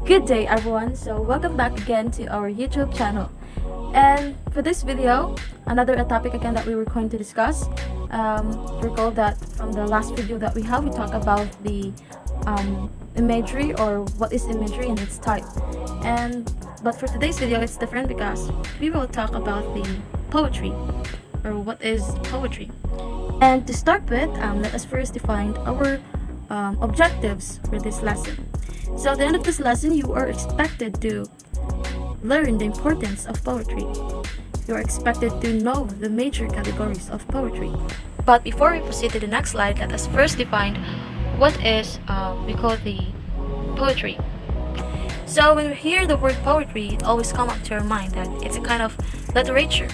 Good day everyone, so welcome back again to our YouTube channel. And for this video, another topic again that we were going to discuss. Recall that from the last video that we talked about the imagery, or what is imagery and its type. But for today's video it's different because we will talk about the poetry, or what is poetry. And to start with, let us first define our objectives for this lesson. So at the end of this lesson, you are expected to learn the importance of poetry. You are expected to know the major categories of poetry. But before we proceed to the next slide, let us first define what is we call the poetry. So when we hear the word poetry, it always comes up to our mind that it's a kind of literature,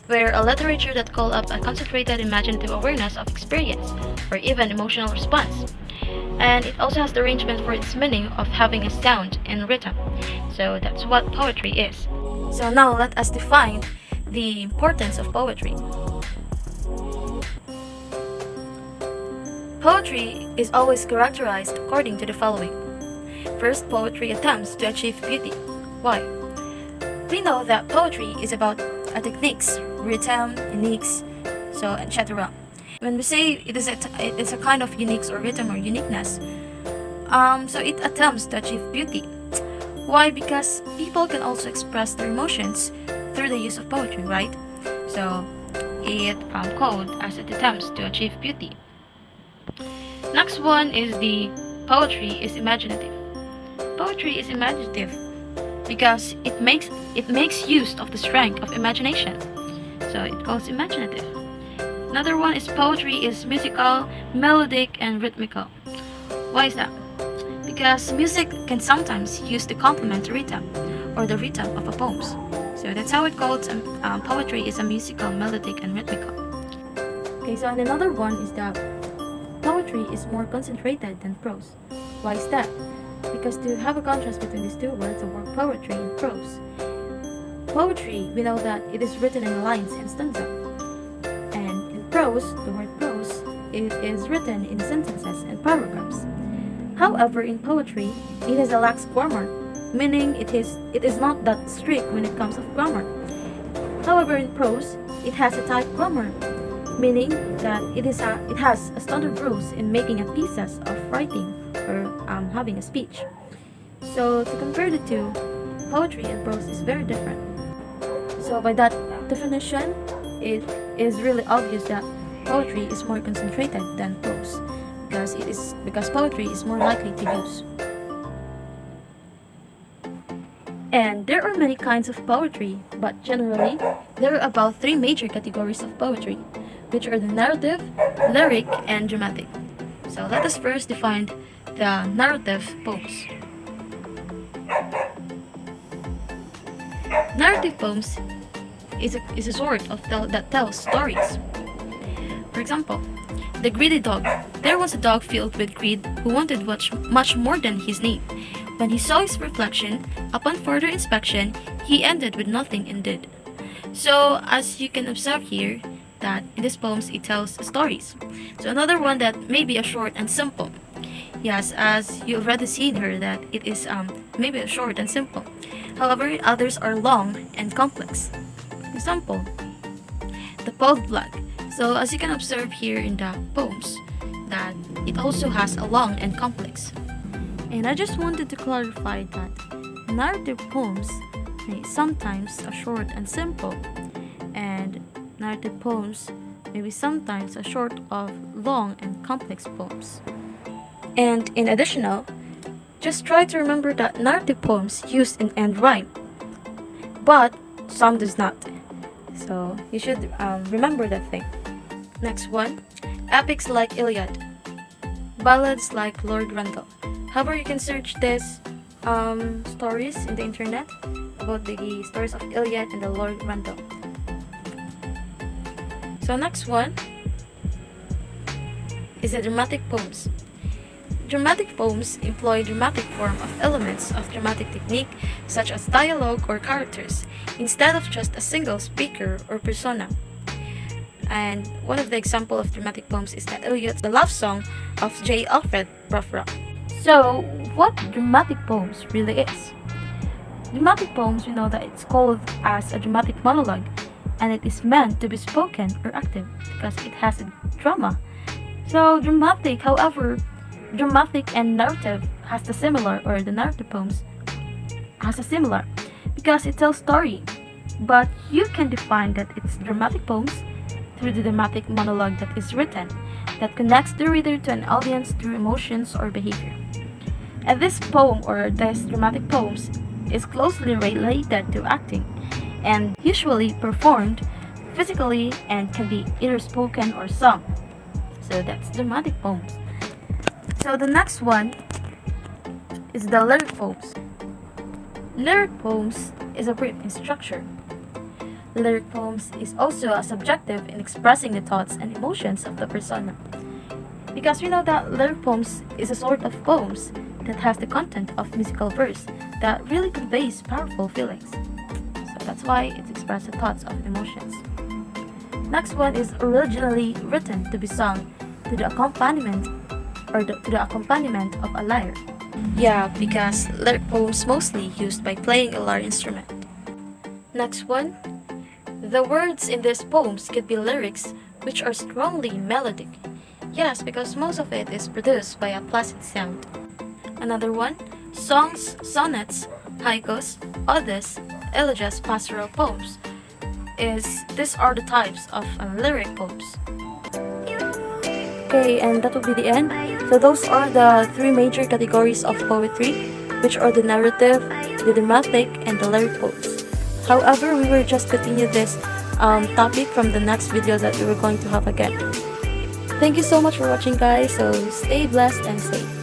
where a literature that call up a concentrated imaginative awareness of experience or even emotional response. And it also has the arrangement for its meaning of having a sound and rhythm. So that's what poetry is. So now let us define the importance of poetry. Poetry is always characterized according to the following. First, poetry attempts to achieve beauty. Why? We know that poetry is about techniques, rhythm, uniques, so etc. When we say it is a kind of unique or rhythm or uniqueness, so it attempts to achieve beauty. Why? Because people can also express their emotions through the use of poetry, right? So it called as it attempts to achieve beauty. Next one is the poetry is imaginative. Poetry is imaginative because it makes use of the strength of imagination. So it calls imaginative. Another one is poetry is musical, melodic, and rhythmical. Why is that? Because music can sometimes use to complement the rhythm or the rhythm of a poem. So that's how it calls poetry is a musical, melodic, and rhythmical. Okay, so another one is that poetry is more concentrated than prose. Why is that? Because to have a contrast between these two words, the word poetry and prose. Poetry, we know that it is written in lines and stanza. Prose, the word prose, it is written in sentences and paragraphs. However, in poetry, it has a lax grammar, meaning it is not that strict when it comes to grammar. However, in prose, it has a tight grammar, meaning that it has a standard rules in making a pieces of writing or having a speech. So to compare the two, poetry and prose is very different. So by that definition, it is really obvious that poetry is more concentrated than prose because poetry is more likely to use. And there are many kinds of poetry, but generally there are about 3 major categories of poetry, which are the narrative, lyric, and dramatic. So let us first define the narrative poems. Narrative poems is a sort of that tells stories. For example, the greedy dog. There was a dog filled with greed who wanted much more than his need. When he saw his reflection, upon further inspection, he ended with nothing and did. So as you can observe here, that in these poems it tells stories. So another one that may be a short and simple. Yes, as you already seen here that it is maybe a short and simple. However, others are long and complex. Example, the Polled Blood. So as you can observe here in the poems, that it also has a long and complex. And I just wanted to clarify that narrative poems may sometimes a short and simple, and narrative poems may be sometimes a short of long and complex poems. And in additional, just try to remember that narrative poems use an end rhyme, but some does not. So you should remember that thing. Next one, epics like Iliad, ballads like Lord Randall. However, you can search these stories in the internet about the stories of Iliad and the Lord Randall. So next one is the dramatic poems. Dramatic poems employ dramatic form of elements of dramatic technique such as dialogue or characters instead of just a single speaker or persona. And one of the example of dramatic poems is the Iliad, the love song of J. Alfred Prufrock. So, what dramatic poems really is? Dramatic poems, we know that it's called as a dramatic monologue, and it is meant to be spoken or active because it has a drama. So, dramatic and narrative has the similar, or the narrative poems has a similar, because it tells story. But you can define that it's dramatic poems through the dramatic monologue that is written, that connects the reader to an audience through emotions or behavior. And this poem or this dramatic poems is closely related to acting and usually performed physically and can be either spoken or sung. So that's dramatic poems. So the next one is the lyric poems. Lyric poems is a brief in structure. Lyric poems is also a subjective in expressing the thoughts and emotions of the persona. Because we know that lyric poems is a sort of poems that has the content of musical verse that really conveys powerful feelings. So that's why it expresses the thoughts of emotions. Next one is originally written to be sung to the accompaniment to the accompaniment of a lyre. Yeah, because lyric poems mostly used by playing a lyre instrument. Next one, the words in these poems could be lyrics which are strongly melodic. Yes, because most of it is produced by a placid sound. Another one, songs, sonnets, haikus, odes, elegies, pastoral poems. These are the types of lyric poems. Okay, and that will be the end. So those are the three major categories of poetry, which are the narrative, the dramatic, and the lyric poems. However, we will just continue this topic from the next video that we were going to have again. Thank you so much for watching, guys. So stay blessed and safe.